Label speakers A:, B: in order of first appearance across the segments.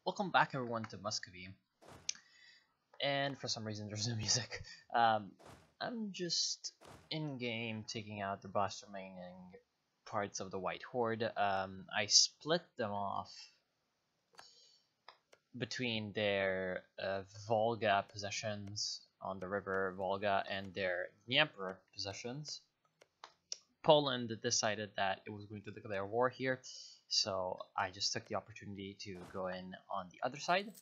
A: Welcome back everyone to Muscovy. And for some reason there's no music. I'm just in-game taking out the last remaining parts of the White Horde. I split them off between their Volga possessions on the river Volga and their Dnieper possessions. Poland decided that it was going to declare war here, so I just took the opportunity to go in on the other side.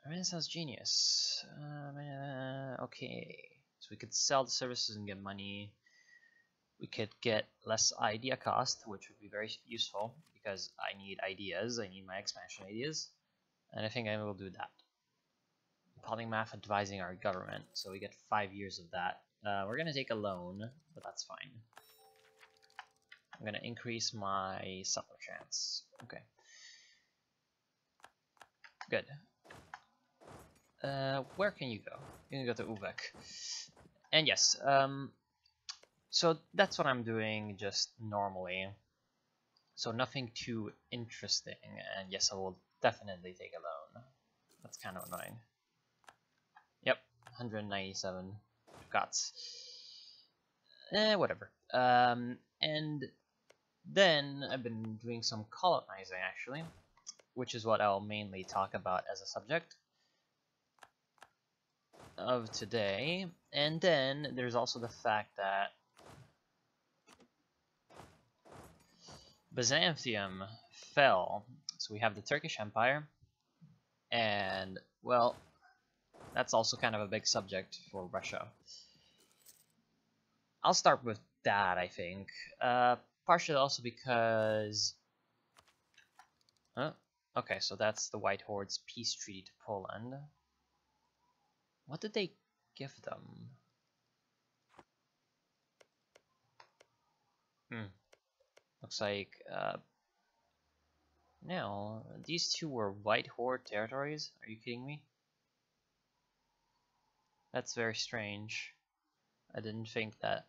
A: Renaissance Genius. Okay, so we could sell the services and get money. We could get less idea cost, which would be very useful because I need ideas. I need my expansion ideas, and I think I will do that. Polymath advising our government, so we get 5 years of that. We're gonna take a loan, but that's fine. I'm gonna increase my settler chance. Okay. Good. Where can you go? You can go to Uvek. And yes, so that's what I'm doing just normally. So nothing too interesting, and yes, I will definitely take a loan. That's kind of annoying. Yep, 197 guts. Whatever. And then I've been doing some colonizing actually, which is what I'll mainly talk about as a subject of today. And then there's also the fact that Byzantium fell, so we have the Turkish Empire, and well, that's also kind of a big subject for Russia. I'll start with that, I think, partially also because okay, so that's the White Horde's peace treaty to Poland. What did they give them? Looks like no, these two were White Horde territories. Are you kidding me? That's very strange. I didn't think that.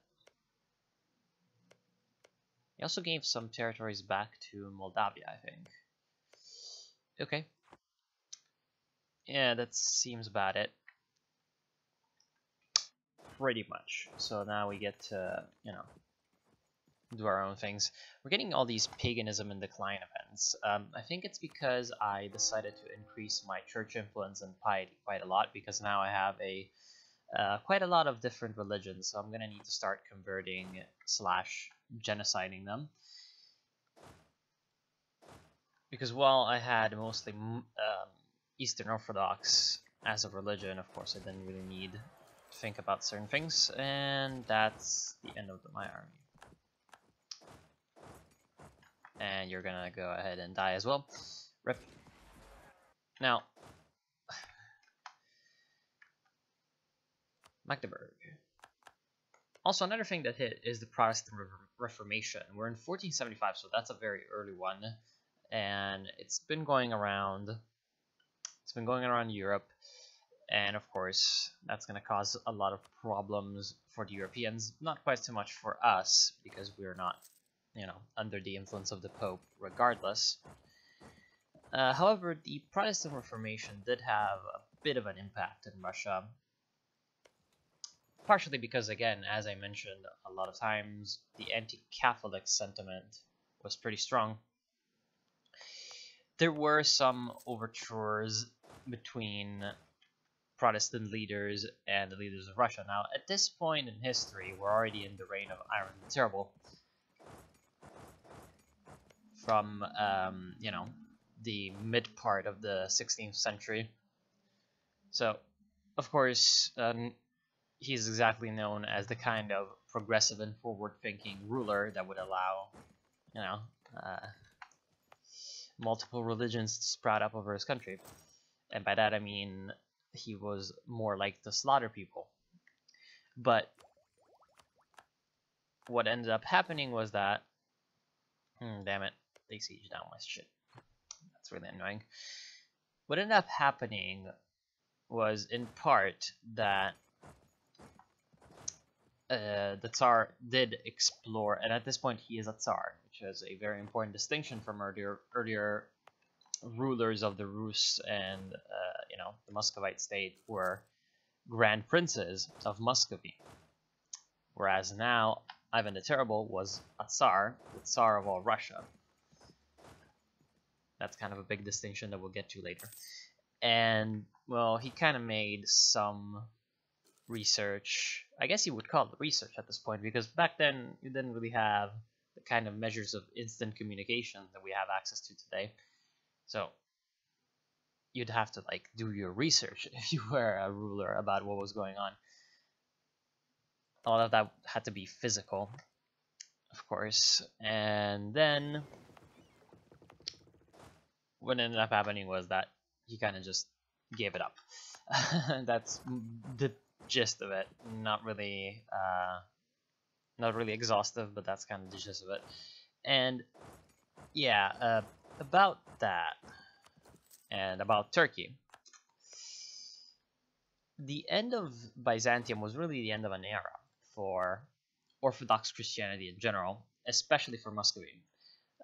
A: He also gave some territories back to Moldavia, I think. Okay. Yeah, that seems about it. Pretty much. So now we get to, you know, do our own things. We're getting all these paganism and decline events. I think it's because I decided to increase my church influence and piety quite a lot, because now I have a quite a lot of different religions, so I'm gonna need to start converting / genociding them. Because while I had mostly Eastern Orthodox as a religion, of course I didn't really need to think about certain things, and that's the end of my army. And you're gonna go ahead and die as well. Rip. Now, Magdeburg. Also, another thing that hit is the Protestant Reformation. We're in 1475, so that's a very early one, and it's been going around. It's been going around Europe, and of course, that's going to cause a lot of problems for the Europeans. Not quite so much for us, because we're not, you know, under the influence of the Pope, regardless. However, the Protestant Reformation did have a bit of an impact in Russia. Partially because, again, as I mentioned a lot of times, the anti-Catholic sentiment was pretty strong. There were some overtures between Protestant leaders and the leaders of Russia. Now, at this point in history, we're already in the reign of Iron the Terrible. From, you know, the mid part of the 16th century. So, of course, he's exactly known as the kind of progressive and forward-thinking ruler that would allow, you know, multiple religions to sprout up over his country. And by that I mean he was more like to slaughter people. But what ended up happening was that, damn it, they siege down my shit. That's really annoying. What ended up happening was, in part, that the Tsar did explore, and at this point he is a Tsar, which is a very important distinction from earlier rulers of the Rus and the Muscovite state were grand princes of Muscovy, whereas now Ivan the Terrible was a Tsar, the Tsar of all Russia. That's kind of a big distinction that we'll get to later. And, well, he kind of made some research. I guess you would call it research at this point, because back then you didn't really have the kind of measures of instant communication that we have access to today. So you'd have to like do your research if you were a ruler about what was going on. All of that had to be physical, of course. And then what ended up happening was that he kind of just gave it up. That's the gist of it. Not really exhaustive, but that's kind of the gist of it. And yeah, about that and about Turkey. The end of Byzantium was really the end of an era for Orthodox Christianity in general, especially for Muscovy.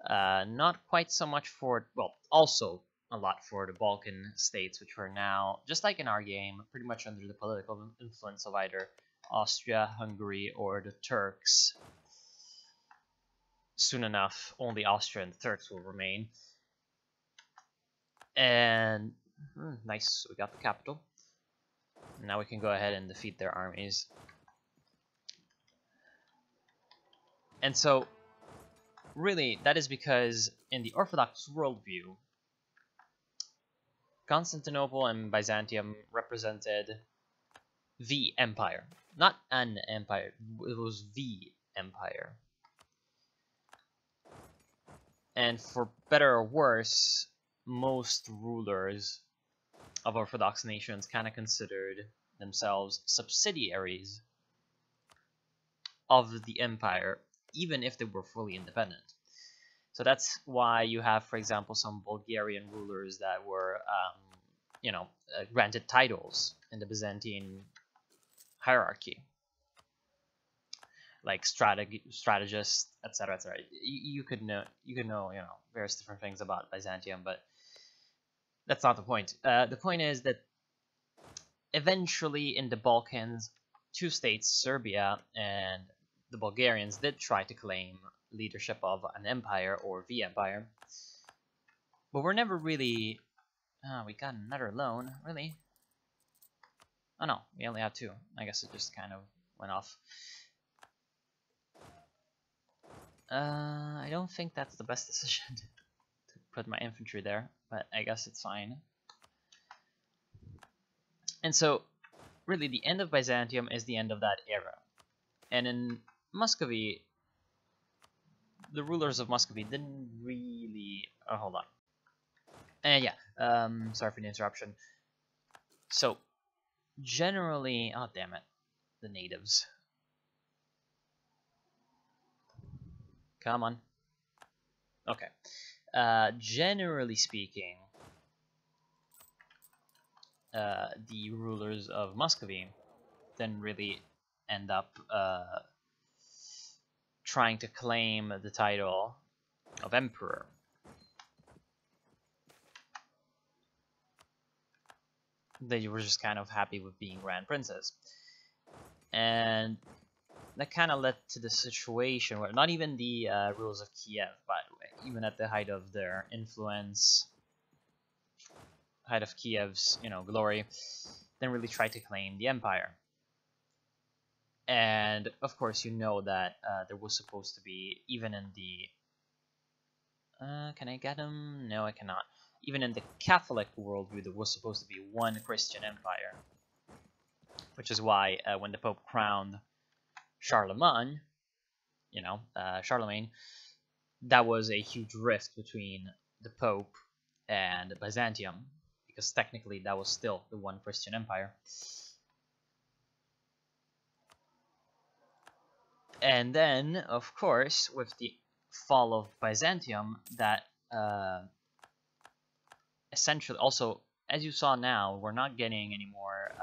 A: Not quite so much for, well, also a lot for the Balkan states, which were now, just like in our game, pretty much under the political influence of either Austria, Hungary, or the Turks. Soon enough, only Austria and the Turks will remain. And nice, we got the capital. Now we can go ahead and defeat their armies. And so, really, that is because in the Orthodox worldview, Constantinople and Byzantium represented the empire. Not an empire, it was the empire. And for better or worse, most rulers of Orthodox nations kind of considered themselves subsidiaries of the empire, even if they were fully independent. So that's why you have, for example, some Bulgarian rulers that were, granted titles in the Byzantine hierarchy, like strategist, etc., etc. You could know, various different things about Byzantium, but that's not the point. The point is that eventually in the Balkans, two states, Serbia and the Bulgarians, did try to claim leadership of an empire or the empire, but we're never really. We got another loan, really? Oh no, we only have two. I guess it just kind of went off. I don't think that's the best decision to put my infantry there, but I guess it's fine. And so, really, the end of Byzantium is the end of that era. And in Muscovy, the rulers of Muscovy didn't really. Oh, hold on. And sorry for the interruption. So, generally, oh damn it, the natives. Come on. Okay. Generally speaking, the rulers of Muscovy then really end up trying to claim the title of emperor. They were just kind of happy with being grand princes. And that kind of led to the situation where not even the rulers of Kiev, by the way, even at the height of their influence, height of Kiev's, glory, then really tried to claim the empire. And of course, that there was supposed to be, even in the can I get him? No, I cannot. Even in the Catholic worldview, there was supposed to be one Christian empire, which is why when the Pope crowned Charlemagne, Charlemagne, that was a huge rift between the Pope and Byzantium, because technically that was still the one Christian empire. And then, of course, with the fall of Byzantium, that essentially, also, as you saw now, we're not getting any more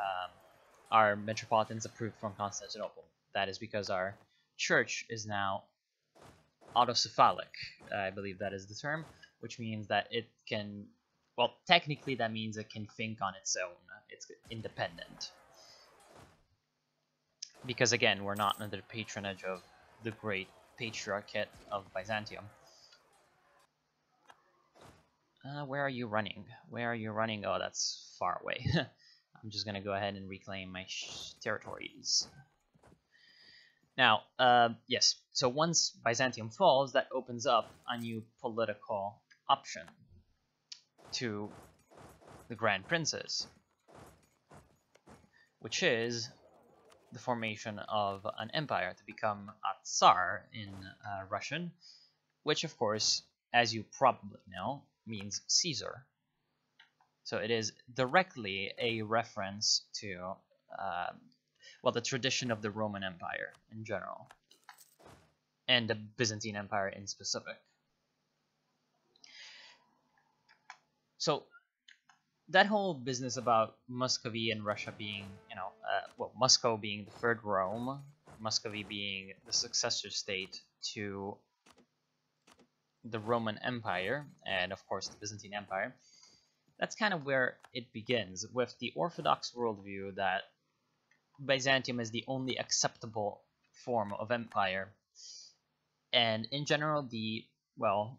A: our metropolitans approved from Constantinople. That is because our church is now autocephalic, I believe that is the term, which means that it can well, technically that means it can think on its own. It's independent. Because again, we're not under the patronage of the great patriarchate of Byzantium. Where are you running? Where are you running? Oh, that's far away. I'm just gonna go ahead and reclaim my territories. Now, yes, so once Byzantium falls, that opens up a new political option to the Grand Princes, which is the formation of an empire to become a Tsar in Russian, which of course, as you probably know, means Caesar. So it is directly a reference to, well, the tradition of the Roman Empire in general, and the Byzantine Empire in specific. So that whole business about Muscovy and Russia being, well, Moscow being the third Rome, Muscovy being the successor state to the Roman Empire, and of course the Byzantine Empire, that's kind of where it begins, with the Orthodox worldview that Byzantium is the only acceptable form of empire, and in general the, well,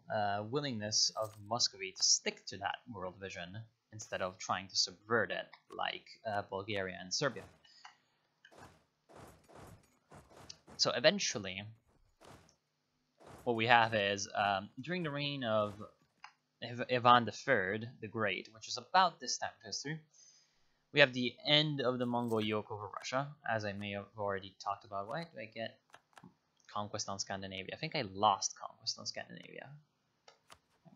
A: willingness of Muscovy to stick to that world vision instead of trying to subvert it like Bulgaria and Serbia. So eventually, what we have is, during the reign of Ivan III the Great, which is about this time in history, we have the end of the Mongol yoke over Russia, as I may have already talked about. Why do I get conquest on Scandinavia? I think I lost conquest on Scandinavia.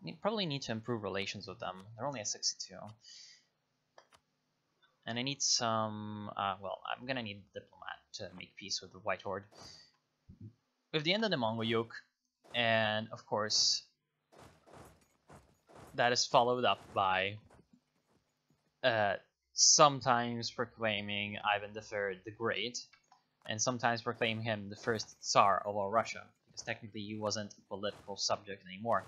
A: I probably need to improve relations with them. They're only at 62. And I need some, well, I'm gonna need a diplomat to make peace with the White Horde. With the end of the Mongol yoke, and of course, that is followed up by sometimes proclaiming Ivan III the Great, and sometimes proclaiming him the first Tsar of all Russia, because technically he wasn't a political subject anymore.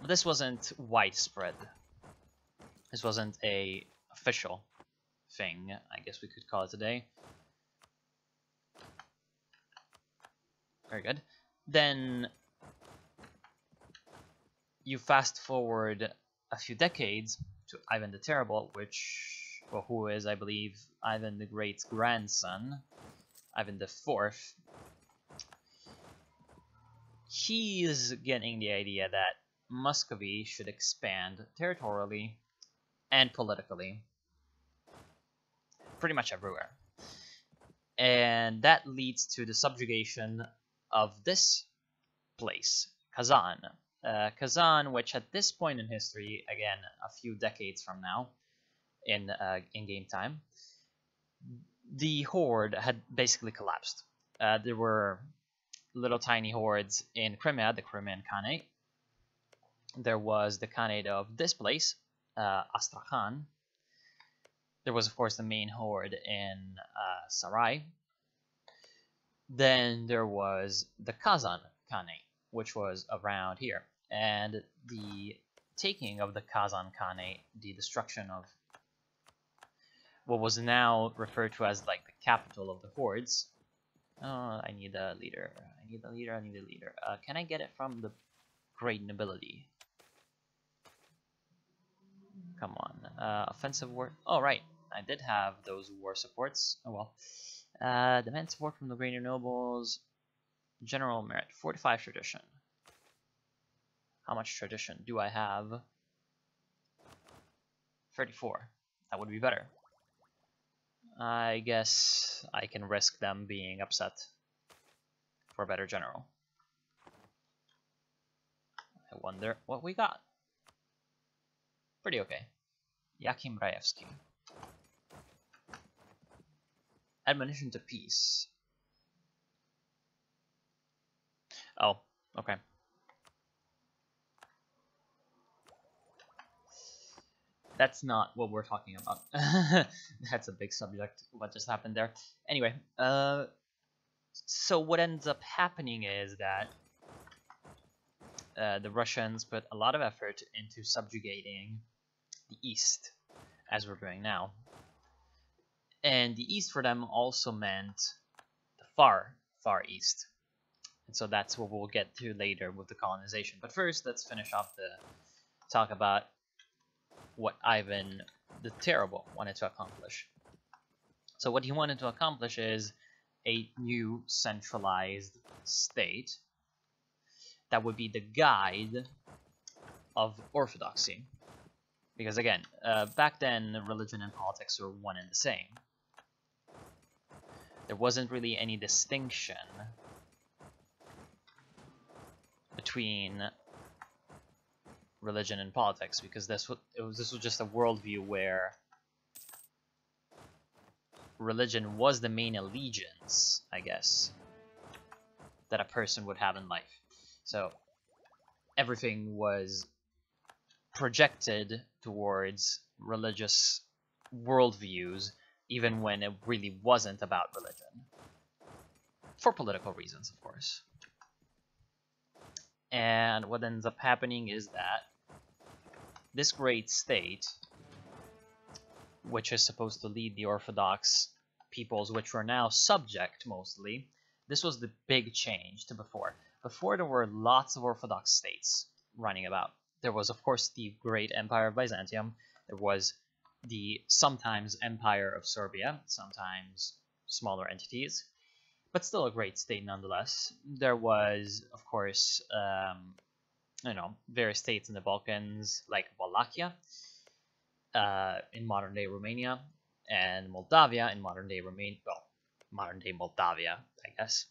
A: But this wasn't widespread. This wasn't a official thing, I guess we could call it today. Very good. Then you fast forward a few decades to Ivan the Terrible, which, well, who is, I believe, Ivan the Great's grandson, Ivan the Fourth. He is getting the idea that Muscovy should expand territorially and politically, pretty much everywhere. And that leads to the subjugation of this place, Kazan. Kazan, which at this point in history, again, a few decades from now, in game time, the horde had basically collapsed. There were little tiny hordes in Crimea, the Crimean Khanate. There was the Khanate of this place, Astrakhan. There was, of course, the main horde in Sarai. Then there was the Kazan Khanate, which was around here. And the taking of the Kazan Khanate, the destruction of what was now referred to as like the capital of the hordes. Oh, I need a leader. I need a leader. I need a leader. Can I get it from the great nobility? Come on. Offensive war. Oh, right. I did have those war supports. Oh well. Demand support from the greater nobles. General merit. 45 tradition. How much tradition do I have? 34. That would be better. I guess I can risk them being upset for a better general. I wonder what we got. Pretty okay. Yakim Raevsky. Admonition to peace. Oh, okay. That's not what we're talking about. That's a big subject, what just happened there. Anyway, so what ends up happening is that the Russians put a lot of effort into subjugating the East, as we're doing now. And the East for them also meant the far, far East. And so that's what we'll get to later with the colonization. But first, let's finish off the talk about what Ivan the Terrible wanted to accomplish. So what he wanted to accomplish is a new centralized state that would be the guide of orthodoxy. Because again, back then, religion and politics were one and the same. There wasn't really any distinction between religion and politics, because this was just a worldview where religion was the main allegiance, I guess, that a person would have in life. So everything was projected towards religious worldviews, even when it really wasn't about religion. For political reasons, of course. And what ends up happening is that this great state, which is supposed to lead the Orthodox peoples, which were now subject mostly, this was the big change to before. Before, there were lots of Orthodox states running about. There was, of course, the Great Empire of Byzantium. There was the sometimes Empire of Serbia, sometimes smaller entities, but still a great state nonetheless. There was, of course, various states in the Balkans, like Wallachia, in modern-day Romania, and Moldavia in modern-day Romania, well, modern-day Moldavia, I guess.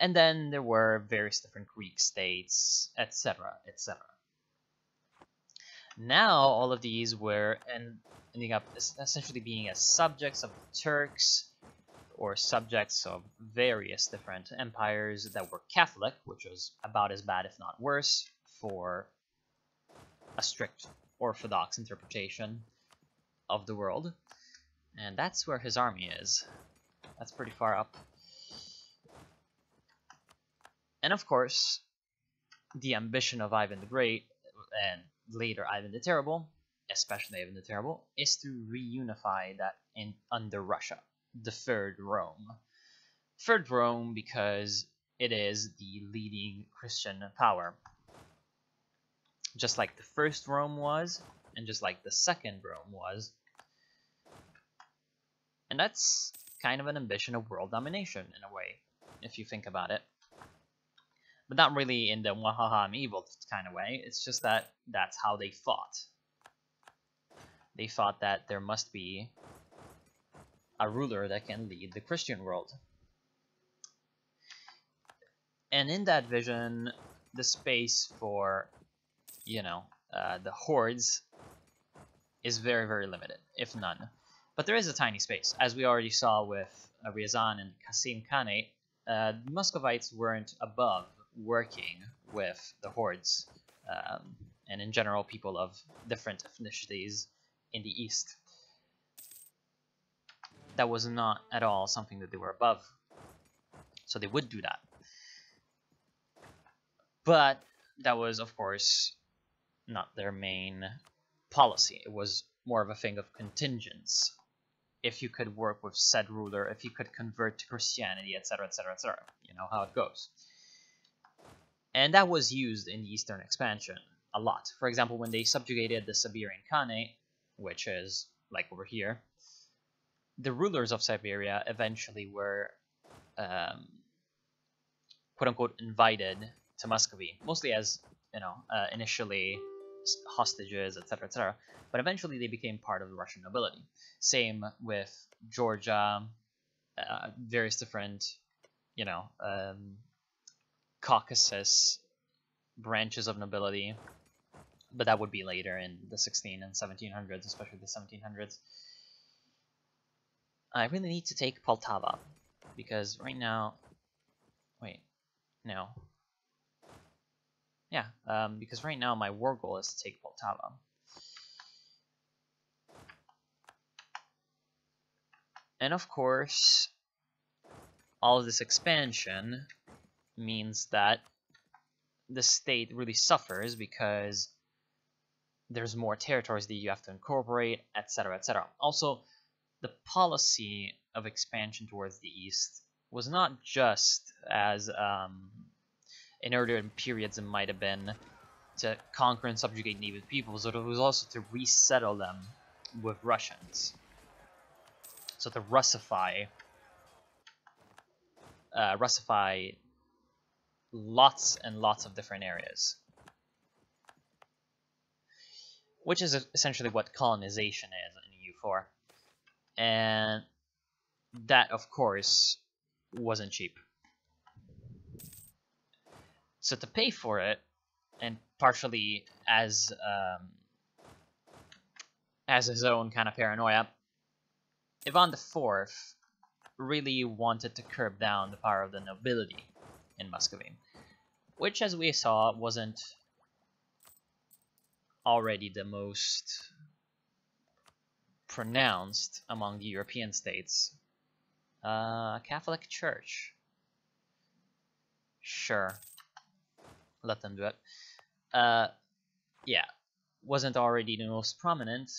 A: And then there were various different Greek states, etc., etc. Now all of these were ending up essentially being as subjects of the Turks, or subjects of various different empires that were Catholic, which was about as bad, if not worse, for a strict Orthodox interpretation of the world. And that's where his army is. That's pretty far up. And of course, the ambition of Ivan the Great, and later Ivan the Terrible, especially Ivan the Terrible, is to reunify that under Russia, the Third Rome. Third Rome because it is the leading Christian power. Just like the First Rome was, and just like the Second Rome was. And that's kind of an ambition of world domination, in a way, if you think about it. But not really in the wahaha, I'm evil kind of way. It's just that that's how they fought. They thought that there must be a ruler that can lead the Christian world. And in that vision, the space for, the hordes is very, very limited, if none. But there is a tiny space. As we already saw with Ryazan and Qasim Khanate, the Muscovites weren't above working with the hordes, and in general people of different ethnicities in the East. That was not at all something that they were above. So they would do that. But that was, of course, not their main policy. It was more of a thing of contingents. If you could work with said ruler, if you could convert to Christianity, etc., etc., etc. You know how it goes. And that was used in the Eastern expansion a lot. For example, when they subjugated the Siberian Khanate, which is like over here, the rulers of Siberia eventually were, quote-unquote, invited to Muscovy, mostly as, initially hostages, etc., etc. But eventually they became part of the Russian nobility. Same with Georgia, various different, Caucasus branches of nobility, but that would be later in the 16 and 1700s, especially the 1700s. I really need to take Poltava, because right now, because right now my war goal is to take Poltava. And of course, all of this expansion means that the state really suffers because there's more territories that you have to incorporate, etc., etc. Also, the policy of expansion towards the east was not just as in earlier periods it might have been to conquer and subjugate native peoples, but it was also to resettle them with Russians. So to Russify lots and lots of different areas, which is essentially what colonization is in EU4. And that, of course, wasn't cheap. So to pay for it, and partially as his own kind of paranoia, Ivan IV really wanted to curb down the power of the nobility in Muscovy, which, as we saw, wasn't already the most pronounced among the European states. Catholic Church. Sure. Let them do it. Yeah, wasn't already the most prominent,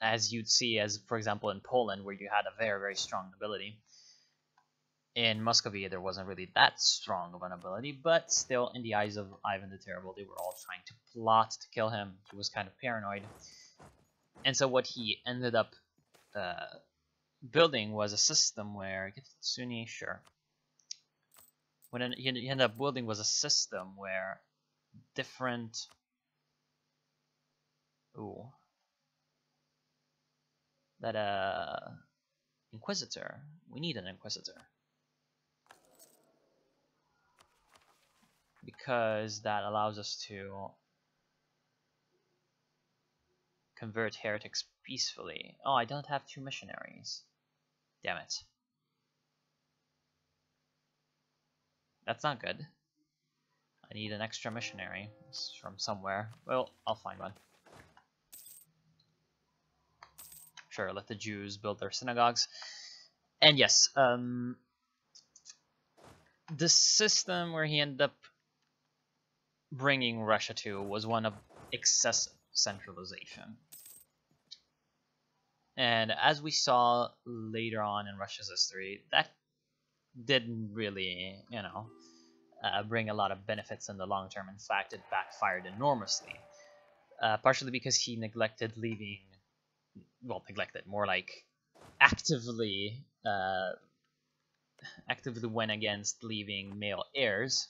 A: as you'd see, as for example in Poland, where you had a very, very strong nobility. In Muscovy, there wasn't really that strong of a nobility, but still, in the eyes of Ivan the Terrible, they were all trying to plot to kill him. He was kind of paranoid. And so what he ended up building was a system where... Kitsune, sure. What he ended up building was a system where different... Ooh. That, Inquisitor. We need an Inquisitor. Because that allows us to convert heretics peacefully. Oh, I don't have 2 missionaries. Damn it. That's not good. I need an extra missionary from somewhere. Well, I'll find one. Sure, let the Jews build their synagogues. And yes, the system where he ended up bringing Russia to was one of excessive centralization. And as we saw later on in Russia's history, that didn't really, bring a lot of benefits in the long term. In fact, it backfired enormously. Partially because he neglected leaving, well, neglected, more like actively went against leaving male heirs.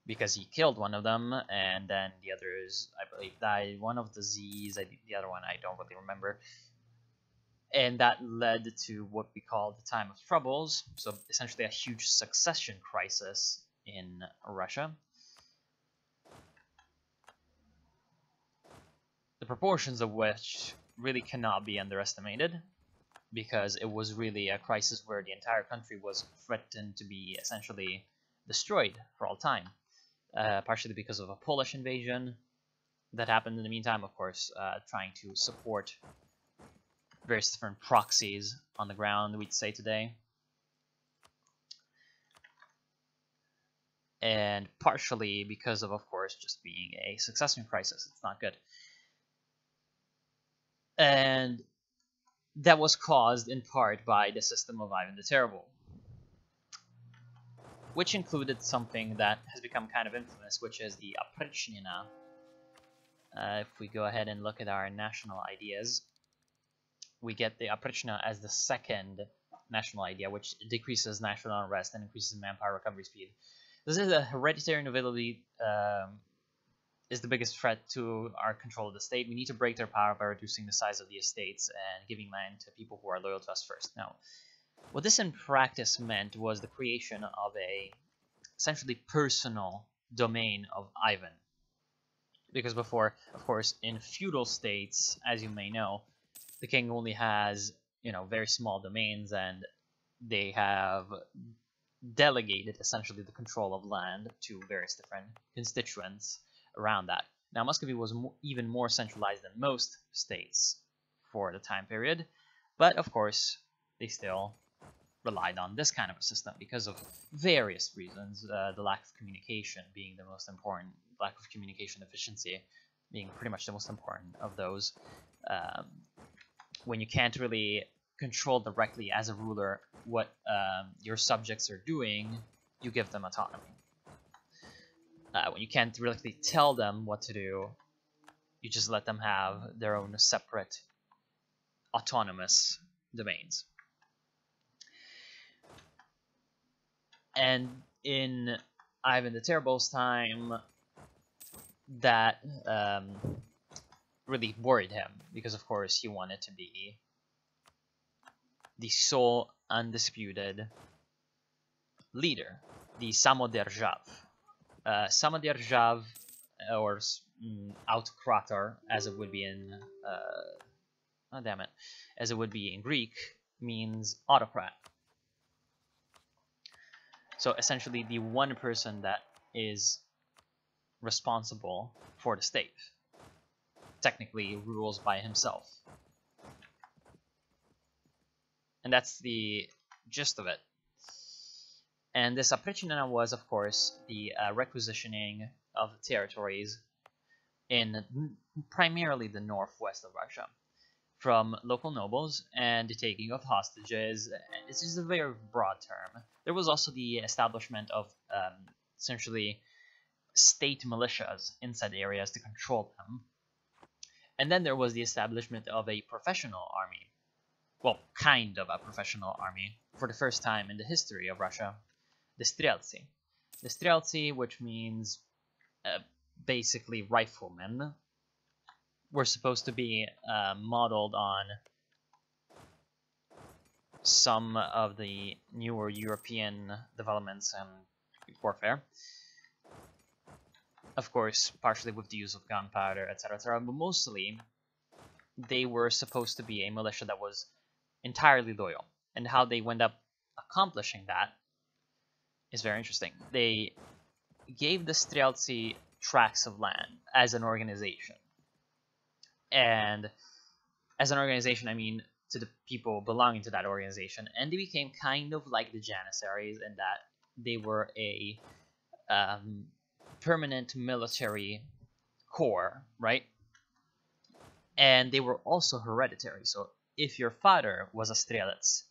A: Because he killed one of them, and then the others, I believe, died. One of the Z's, the other one I don't really remember. And that led to what we call the Time of Troubles, so essentially a huge succession crisis in Russia. The proportions of which really cannot be underestimated, because it was really a crisis where the entire country was threatened to be essentially destroyed for all time. Partially because of a Polish invasion that happened in the meantime, of course, trying to support various different proxies on the ground, we'd say today. And partially because of course, just being a succession crisis. It's not good. And that was caused in part by the system of Ivan the Terrible, which included something that has become kind of infamous, which is the Oprichnina. If we go ahead and look at our national ideas, we get the Oprichnina as the second national idea, which decreases national unrest and increases manpower recovery speed. This is a hereditary nobility is the biggest threat to our control of the state. We need to break their power by reducing the size of the estates and giving land to people who are loyal to us first. Now, what this in practice meant was the creation of a essentially personal domain of Ivan. Because before, of course, in feudal states, as you may know, the king only has, very small domains, and they have delegated essentially the control of land to various different constituents around that. Now, Muscovy was even more centralized than most states for the time period, but of course, they still relied on this kind of a system because of various reasons, the lack of communication being the most important, lack of communication efficiency being pretty much the most important of those. When you can't really control directly as a ruler what your subjects are doing, you give them autonomy. When you can't really tell them what to do, you just let them have their own separate autonomous domains. And in Ivan the Terrible's time, that really worried him, because of course he wanted to be the sole undisputed leader, the Samoderjav. Samoderjav, or autokrator, as it would be in as it would be in Greek, means autocrat. So essentially the one person that is responsible for the state, technically rules by himself. And that's the gist of it. And this Oprichnina was, of course, the requisitioning of the territories in primarily the northwest of Russia from local nobles, and the taking of hostages. This is a very broad term. There was also the establishment of essentially state militias inside areas to control them. And then there was the establishment of a professional army. Well, kind of a professional army for the first time in the history of Russia. The Streltsy. The Streltsy, which means basically riflemen, were supposed to be modeled on some of the newer European developments in warfare. Of course, partially with the use of gunpowder, etc., etc., but mostly they were supposed to be a militia that was entirely loyal. And how they wound up accomplishing that is very interesting. They gave the Streltsy tracts of land as an organization. And as an organization, I mean to the people belonging to that organization. And they became kind of like the Janissaries in that they were a permanent military corps, right? And they were also hereditary. So if your father was a Strelets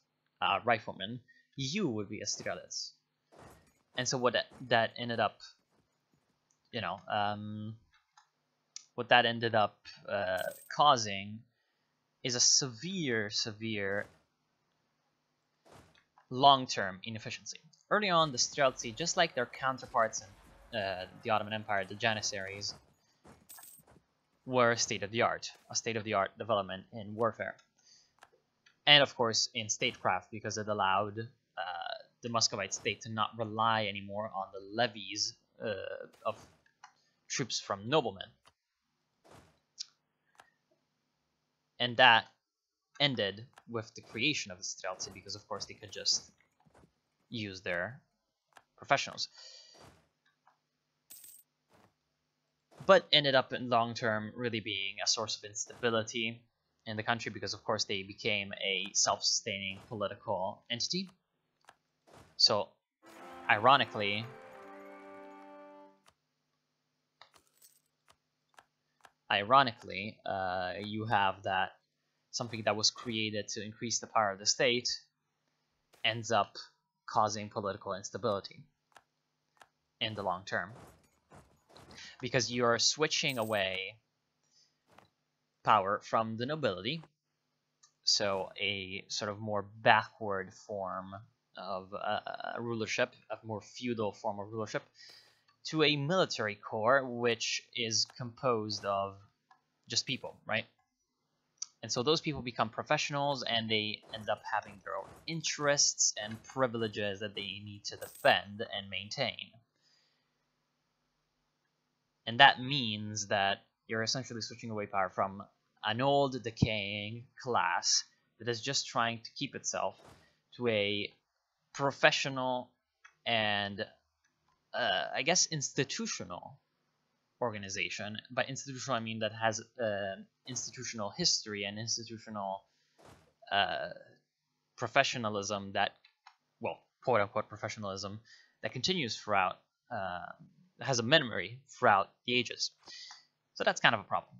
A: rifleman, you would be a Strelets. And so what that ended up, what that ended up causing is a severe long-term inefficiency. Early on, the Streltsy, just like their counterparts in the Ottoman Empire, the Janissaries, were state-of-the-art, a state-of-the-art development in warfare. And of course in statecraft, because it allowed the Muscovite state to not rely anymore on the levies of troops from noblemen. And that ended with the creation of the Streltsy, because of course they could just use their professionals. But ended up in long term really being a source of instability in the country, because of course they became a self-sustaining political entity. So ironically, you have that something that was created to increase the power of the state ends up causing political instability in the long term, because you're switching away power from the nobility, so a sort of more backward form of rulership, a more feudal form of rulership, to a military corps which is composed of just people, right? And so those people become professionals, and they end up having their own interests and privileges that they need to defend and maintain. And that means that you're essentially switching away power from an old, decaying class that is just trying to keep itself to a professional and, I guess, institutional organization. By institutional, I mean that has institutional history and institutional professionalism that quote unquote professionalism that continues throughout, has a memory throughout the ages. So that's kind of a problem.